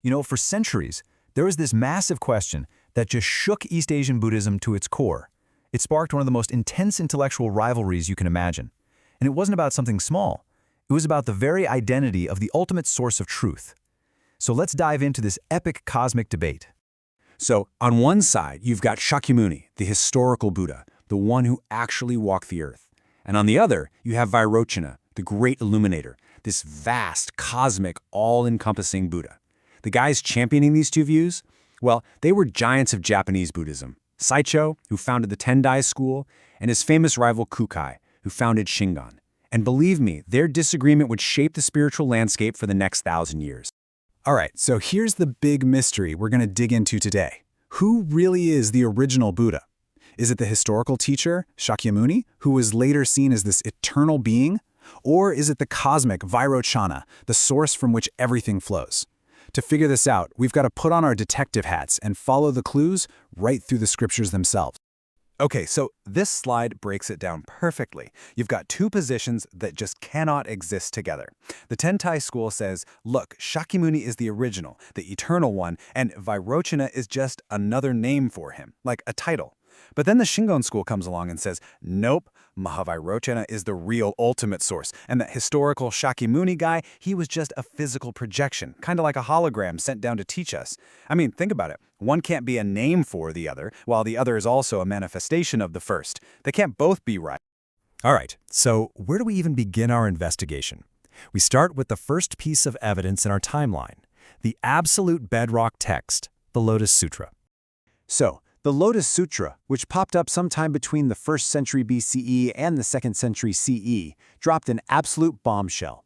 For centuries, there was this massive question that just shook East Asian Buddhism to its core. It sparked one of the most intense intellectual rivalries you can imagine. And it wasn't about something small. It was about the very identity of the ultimate source of truth. So let's dive into this epic cosmic debate. So, on one side, you've got Śākyamuni, the historical Buddha, the one who actually walked the earth. And on the other, you have Vairocana, the great illuminator, this vast, cosmic, all-encompassing Buddha. The guys championing these two views? Well, they were giants of Japanese Buddhism. Saicho, who founded the Tendai school, and his famous rival Kukai, who founded Shingon. And believe me, their disagreement would shape the spiritual landscape for the next 1,000 years. All right, so here's the big mystery we're going to dig into today. Who really is the original Buddha? Is it the historical teacher, Śākyamuni, who was later seen as this eternal being? Or is it the cosmic Vairocana, the source from which everything flows? To figure this out, we've got to put on our detective hats and follow the clues right through the scriptures themselves. Okay, so this slide breaks it down perfectly. You've got two positions that just cannot exist together. The Tendai school says, look, Śākyamuni is the original, the eternal one, and Vairocana is just another name for him, like a title. But then the Shingon school comes along and says, nope, Mahāvairocana is the real ultimate source, and that historical Śākyamuni guy, he was just a physical projection, kind of like a hologram sent down to teach us. I mean, think about it. One can't be a name for the other, while the other is also a manifestation of the first. They can't both be right. All right, so where do we even begin our investigation? We start with the first piece of evidence in our timeline, the absolute bedrock text, the Lotus Sutra. So, the Lotus Sutra, which popped up sometime between the 1st century BCE and the 2nd century CE, dropped an absolute bombshell.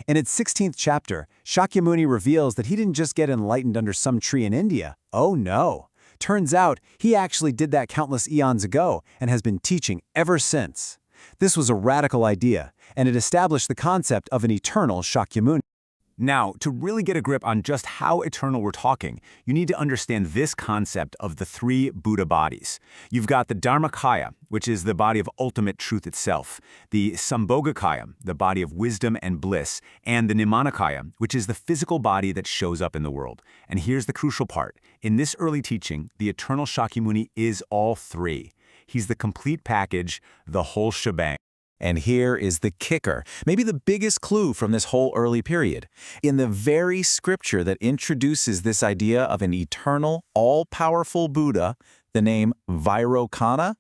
In its 16th chapter, Śākyamuni reveals that he didn't just get enlightened under some tree in India. Oh no! Turns out, he actually did that countless eons ago and has been teaching ever since. This was a radical idea, and it established the concept of an eternal Śākyamuni. Now, to really get a grip on just how eternal we're talking, you need to understand this concept of the three Buddha bodies. You've got the Dharmakāya, which is the body of ultimate truth itself, the Sambhogakāya, the body of wisdom and bliss, and the Nirmanakāya, which is the physical body that shows up in the world. And here's the crucial part. In this early teaching, the eternal Śākyamuni is all three. He's the complete package, the whole shebang. And here is the kicker, maybe the biggest clue from this whole early period. In the very scripture that introduces this idea of an eternal, all-powerful Buddha, the name Vairocana,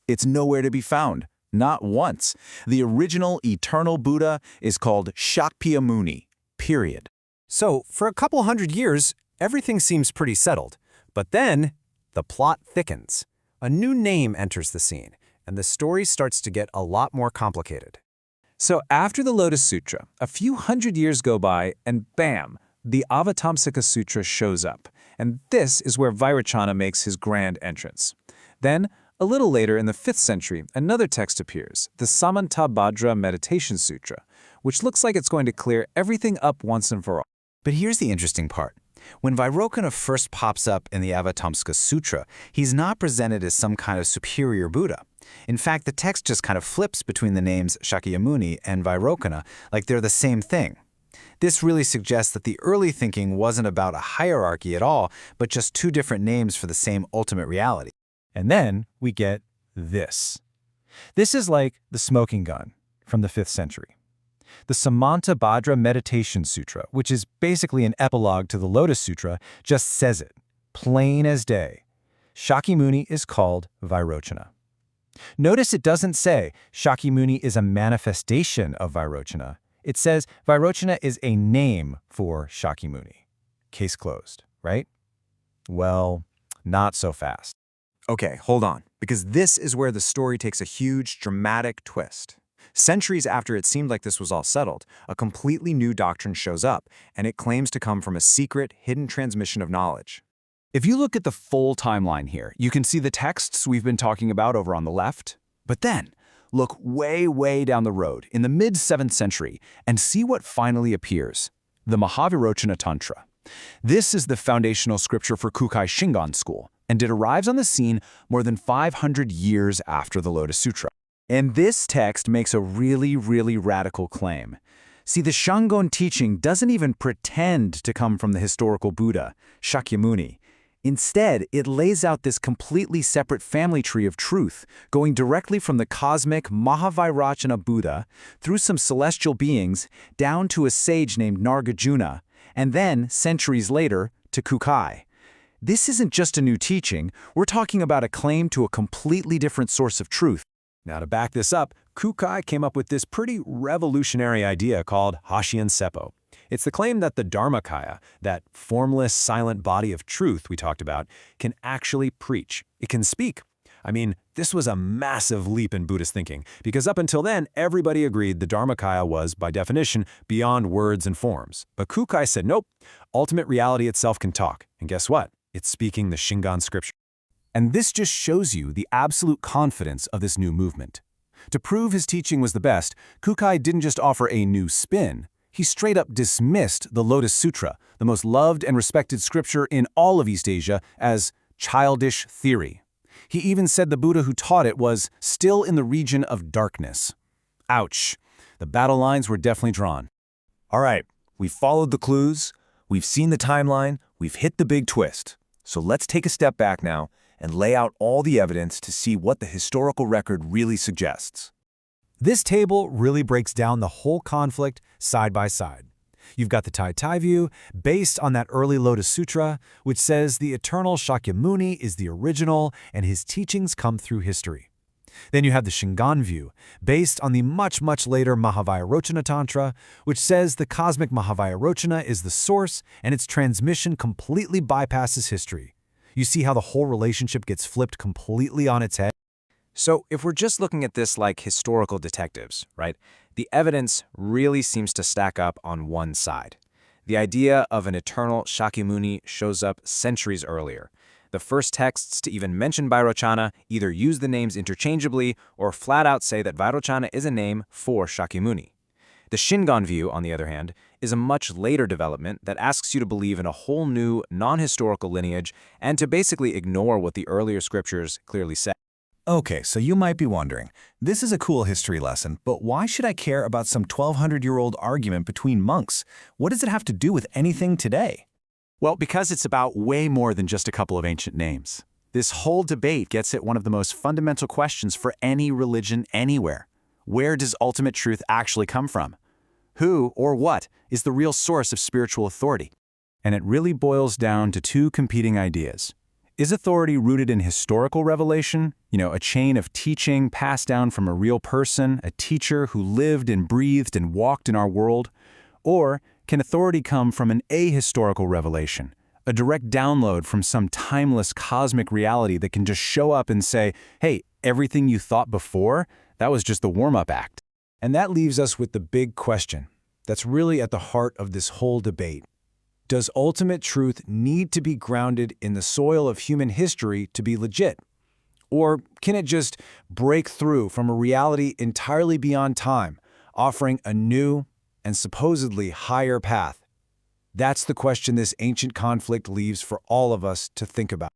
it's nowhere to be found, not once. The original eternal Buddha is called Śākyamuni, period. So, for a couple hundred years, everything seems pretty settled. But then, the plot thickens. A new name enters the scene, and the story starts to get a lot more complicated. So after the Lotus Sutra, a few hundred years go by, and bam, the Avatamsaka Sutra shows up. And this is where Vairocana makes his grand entrance. Then, a little later in the 5th century, another text appears, the Samantabhadra Meditation Sutra, which looks like it's going to clear everything up once and for all. But here's the interesting part. When Vairocana first pops up in the Avatamsaka Sutra, he's not presented as some kind of superior Buddha. In fact, the text just kind of flips between the names Śākyamuni and Vairocana like they're the same thing. This really suggests that the early thinking wasn't about a hierarchy at all, but just two different names for the same ultimate reality. And then we get this. This is like the smoking gun from the 5th century. The Samantabhadra Meditation Sutra, which is basically an epilogue to the Lotus Sutra, just says it, plain as day. Śākyamuni is called Vairocana. Notice it doesn't say Śākyamuni is a manifestation of Vairocana. It says Vairocana is a name for Śākyamuni. Case closed, right? Well, not so fast. Okay, hold on, because this is where the story takes a huge, dramatic twist. Centuries after it seemed like this was all settled, a completely new doctrine shows up, and it claims to come from a secret, hidden transmission of knowledge. If you look at the full timeline here, you can see the texts we've been talking about over on the left. But then, look way, way down the road, in the mid-7th century, and see what finally appears, the Mahāvairocana Tantra. This is the foundational scripture for Kukai Shingon school, and it arrives on the scene more than 500 years after the Lotus Sutra. And this text makes a really, really radical claim. See, the Shingon teaching doesn't even pretend to come from the historical Buddha, Śākyamuni. Instead, it lays out this completely separate family tree of truth, going directly from the cosmic Mahāvairocana Buddha through some celestial beings down to a sage named Nagarjuna, and then, centuries later, to Kukai. This isn't just a new teaching, we're talking about a claim to a completely different source of truth. Now, to back this up, Kukai came up with this pretty revolutionary idea called Hashian Seppo. It's the claim that the Dharmakāya, that formless, silent body of truth we talked about, can actually preach. It can speak. I mean, this was a massive leap in Buddhist thinking, because up until then, everybody agreed the Dharmakāya was, by definition, beyond words and forms. But Kukai said, nope, ultimate reality itself can talk. And guess what? It's speaking the Shingon scripture. And this just shows you the absolute confidence of this new movement. To prove his teaching was the best, Kukai didn't just offer a new spin. He straight up dismissed the Lotus Sūtra, the most loved and respected scripture in all of East Asia, as childish theory. He even said the Buddha who taught it was still in the region of darkness. Ouch. The battle lines were definitely drawn. All right, we've followed the clues, we've seen the timeline, we've hit the big twist. So let's take a step back now and lay out all the evidence to see what the historical record really suggests. This table really breaks down the whole conflict side by side. You've got the Tai view, based on that early Lotus Sutra, which says the eternal Śākyamuni is the original and his teachings come through history. Then you have the Shingon view, based on the much, much later Mahāvairocana Tantra, which says the cosmic Mahāvairocana is the source and its transmission completely bypasses history. You see how the whole relationship gets flipped completely on its head? So if we're just looking at this like historical detectives, right, the evidence really seems to stack up on one side. The idea of an eternal Śākyamuni shows up centuries earlier. The first texts to even mention Vairocana either use the names interchangeably or flat out say that Vairocana is a name for Śākyamuni. The Shingon view, on the other hand, is a much later development that asks you to believe in a whole new, non-historical lineage and to basically ignore what the earlier scriptures clearly say. Okay, so you might be wondering, this is a cool history lesson, but why should I care about some 1,200-year-old argument between monks? What does it have to do with anything today? Well, because it's about way more than just a couple of ancient names. This whole debate gets at one of the most fundamental questions for any religion anywhere. Where does ultimate truth actually come from? Who or what is the real source of spiritual authority? And it really boils down to two competing ideas. Is authority rooted in historical revelation, a chain of teaching passed down from a real person, a teacher who lived and breathed and walked in our world? Or can authority come from an ahistorical revelation, a direct download from some timeless cosmic reality that can just show up and say, hey, everything you thought before, that was just the warm-up act? And that leaves us with the big question that's really at the heart of this whole debate. Does ultimate truth need to be grounded in the soil of human history to be legit? Or can it just break through from a reality entirely beyond time, offering a new and supposedly higher path? That's the question this ancient conflict leaves for all of us to think about.